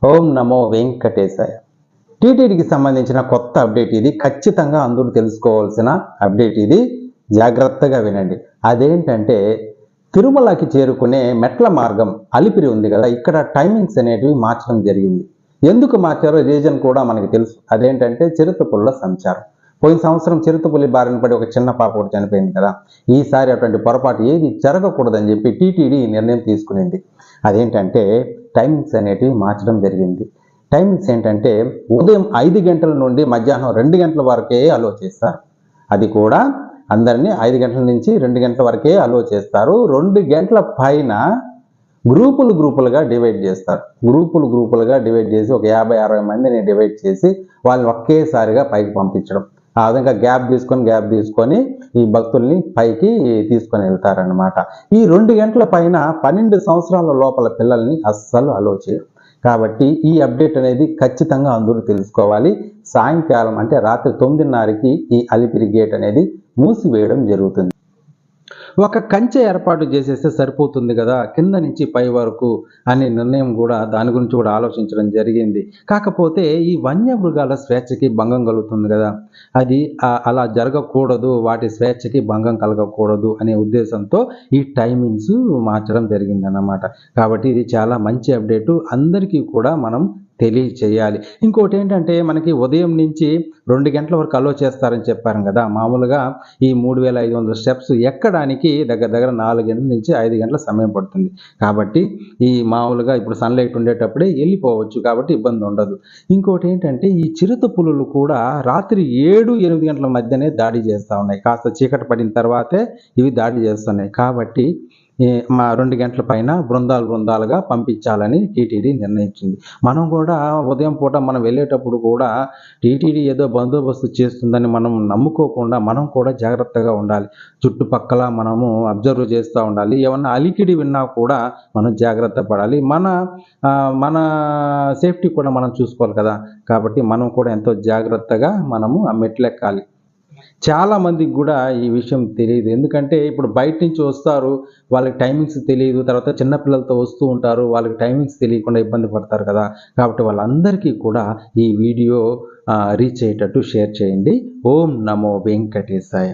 ఓం నమో వెంకటేశాయ. టీటీడీకి సంబంధించిన కొత్త అప్డేట్ ఇది. ఖచ్చితంగా అందరూ తెలుసుకోవాల్సిన అప్డేట్ ఇది. జాగ్రత్తగా వినండి. అదేంటంటే తిరుమలకి చేరుకునే మెట్ల మార్గం అలిపిరి ఉంది కదా, ఇక్కడ టైమింగ్స్ అనేటివి మార్చడం జరిగింది. ఎందుకు మార్చారో రీజన్ కూడా మనకి తెలుసు. అదేంటంటే చిరుతపుల్ల సంచారం. పోయిన సంవత్సరం చిరుతపులి బారిన పడి ఒక చిన్న పాప కూడా చనిపోయింది కదా. ఈసారి అటువంటి పొరపాటు ఏది జరగకూడదని చెప్పి టీటీడీ నిర్ణయం తీసుకునింది. అదేంటంటే టైమింగ్స్ అనేటివి మార్చడం జరిగింది. టైమింగ్స్ ఏంటంటే ఉదయం 5 గంటల నుండి మధ్యాహ్నం 2 గంటల వరకే అలో చేస్తారు. అది కూడా అందరినీ 5 గంటల నుంచి 2 గంటల వరకే అలో చేస్తారు. 2 గంటల పైన గ్రూపులుగా డివైడ్ చేస్తారు. గ్రూపులుగా డివైడ్ చేసి ఒక 50-60 మందిని డివైడ్ చేసి వాళ్ళని ఒకేసారిగా పైకి పంపించడం. ఆ విధంగా గ్యాప్ తీసుకొని ఈ భక్తుల్ని పైకి తీసుకొని వెళ్తారనమాట. ఈ 2 గంటల పైన 12 సంవత్సరాల లోపల పిల్లల్ని అస్సలు అలో చేయరు. కాబట్టి ఈ అప్డేట్ అనేది ఖచ్చితంగా అందరూ తెలుసుకోవాలి. సాయంకాలం అంటే రాత్రి 9:30కి ఈ అలిపిరి గేట్ అనేది మూసివేయడం జరుగుతుంది. ఒక కంచె ఏర్పాటు చేసేస్తే సరిపోతుంది కదా, కింద నుంచి పై వరకు అనే నిర్ణయం కూడా దాని గురించి కూడా ఆలోచించడం జరిగింది. కాకపోతే ఈ వన్యమృగాల స్వేచ్ఛకి భంగం కలుగుతుంది కదా, అది అలా జరగకూడదు, వాటి స్వేచ్ఛకి భంగం కలగకూడదు అనే ఉద్దేశంతో ఈ టైమింగ్స్ మార్చడం జరిగింది అన్నమాట. కాబట్టి ఇది చాలా మంచి అప్డేటు, అందరికీ కూడా మనం తెలియచేయాలి. ఇంకోటి ఏంటంటే మనకి ఉదయం నుంచి 2 గంటల వరకు అలో చేస్తారని చెప్పారు కదా. మామూలుగా ఈ 3500 స్టెప్స్ ఎక్కడానికి దగ్గర 4 గంటల నుంచి 5 గంటల సమయం పడుతుంది. కాబట్టి ఈ మామూలుగా ఇప్పుడు సన్లైట్ ఉండేటప్పుడే వెళ్ళిపోవచ్చు, కాబట్టి ఇబ్బంది ఉండదు. ఇంకోటి ఏంటంటే ఈ చిరుత పులులు కూడా రాత్రి 7-8 గంటల మధ్యనే దాడి చేస్తూ ఉన్నాయి. కాస్త చీకటి పడిన తర్వాతే ఇవి దాడి చేస్తున్నాయి. కాబట్టి మా 2 గంటల పైన బృందాలుగా పంపించాలని టీటీడీ నిర్ణయించింది. మనం కూడా ఉదయం పూట మనం వెళ్ళేటప్పుడు కూడా టీటీడీ ఏదో బందోబస్తు చేస్తుందని మనం నమ్ముకోకుండా మనం కూడా జాగ్రత్తగా ఉండాలి. చుట్టుపక్కల మనము అబ్జర్వ్ చేస్తూ ఉండాలి. ఏమన్నా అలికిడి విన్నా కూడా మనం జాగ్రత్త పడాలి. మన సేఫ్టీ కూడా మనం చూసుకోవాలి కదా. కాబట్టి మనం కూడా ఎంతో జాగ్రత్తగా మనము ఆ మెట్లెక్కాలి. చాలా మందికి కూడా ఈ విషయం తెలియదు. ఎందుకంటే ఇప్పుడు బయట నుంచి వస్తారు, వాళ్ళకి టైమింగ్స్ తెలియదు. తర్వాత చిన్నపిల్లలతో వస్తూ ఉంటారు, వాళ్ళకి టైమింగ్స్ తెలియకుండా ఇబ్బంది పడతారు కదా. కాబట్టి వాళ్ళందరికీ కూడా ఈ వీడియో రీచ్ అయ్యేటట్టు షేర్ చేయండి. ఓం నమో వెంకటేశాయ.